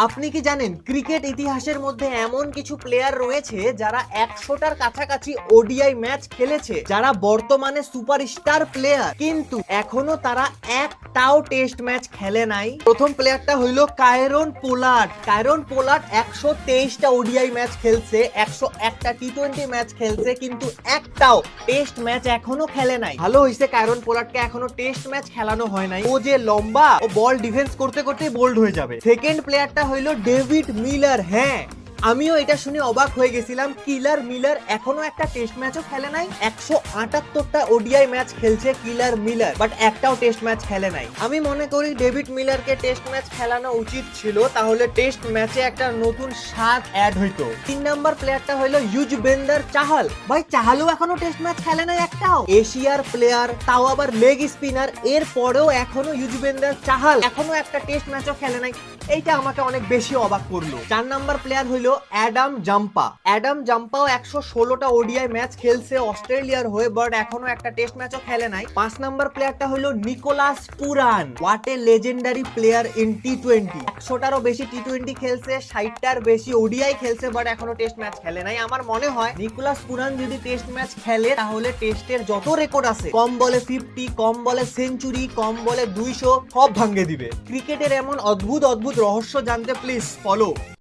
আপনি কি জানেন ক্রিকেট ইতিহাসের মধ্যে এমন কিছু প্লেয়ার রয়েছে যারা 100টার কাছাকাছি ওডিআই ম্যাচ খেলেছে, যারা বর্তমানে সুপারস্টার প্লেয়ার, কিন্তু এখনো তারা একটাও টেস্ট ম্যাচ খেলে নাই। প্রথম প্লেয়ারটা হইল কায়রন পোলার্ড। কায়রন পোলার্ড 123টা ওডিআই ম্যাচ খেলছে, 101টা টি20 ম্যাচ খেলছে, কিন্তু একটাও টেস্ট ম্যাচ এখনো খেলে নাই। ভালো হইছে কায়রন পোলার্ডকে এখনো টেস্ট ম্যাচ খেলানো হয় নাই। ও যে লম্বা, ও বল ডিফেন্স করতে করতে বোল্ড হয়ে যাবে। সেকেন্ড প্লেয়ারটা হইলো ডেভিড মিলার। হ্যাঁ, আমিও এটা শুনে অবাক হয়ে গেছিলাম। কিলার মিলার এখনো একটা টেস্ট ম্যাচও খেলে নাই। 178টা ওডিআই ম্যাচ খেলছে কিলার মিলার, বাট একটাও টেস্ট ম্যাচ খেলে নাই। আমি মনে করি ডেভিড মিলারকে টেস্ট ম্যাচ খেলানো উচিত ছিল, তাহলে টেস্ট ম্যাচে একটা নতুন স্বাদ অ্যাড হইতো। 3 নাম্বার প্লেয়ারটা হলো ইউজবেন্দার চাহাল। ভাই, চাহালও এখনো টেস্ট ম্যাচ খেলে নাই একটাও। এশিয়ার প্লেয়ার, তাও আবার লেগ স্পিনার, এর পরেও এখনো ইউজবেন্দার চাহাল এখনো একটা টেস্ট ম্যাচও খেলে নাই। এইটা আমাকে অনেক বেশি অবাক করলো। 4 নাম্বার প্লেয়ার হইলো অ্যাডাম জাম্পা। অ্যাডাম জাম্পাও 116টা ওডিআই ম্যাচ খেলছে অস্ট্রেলিয়ার হয়ে, বাট এখনো একটা টেস্ট ম্যাচও খেলে নাই। 5 নাম্বার প্লেয়ারটা হলো Nicholas Pooran. What a legendary player in টি20। 100টারও বেশি টি20 খেলছে, 60টার বেশি ওডিআই খেলছে, বাট এখনো টেস্ট ম্যাচ খেলে নাই। আমার মনে হয় নিকোলাস পুরান যদি টেস্ট ম্যাচ খেলে, তাহলে টেস্টের যত রেকর্ড আছে, কম বলে 50, কম বলে সেঞ্চুরি, কম বলে 200, সব ভাঙে দিবে। ক্রিকেটের এমন অদ্ভুত অদ্ভুত রহস্য জানতে প্লিজ ফলো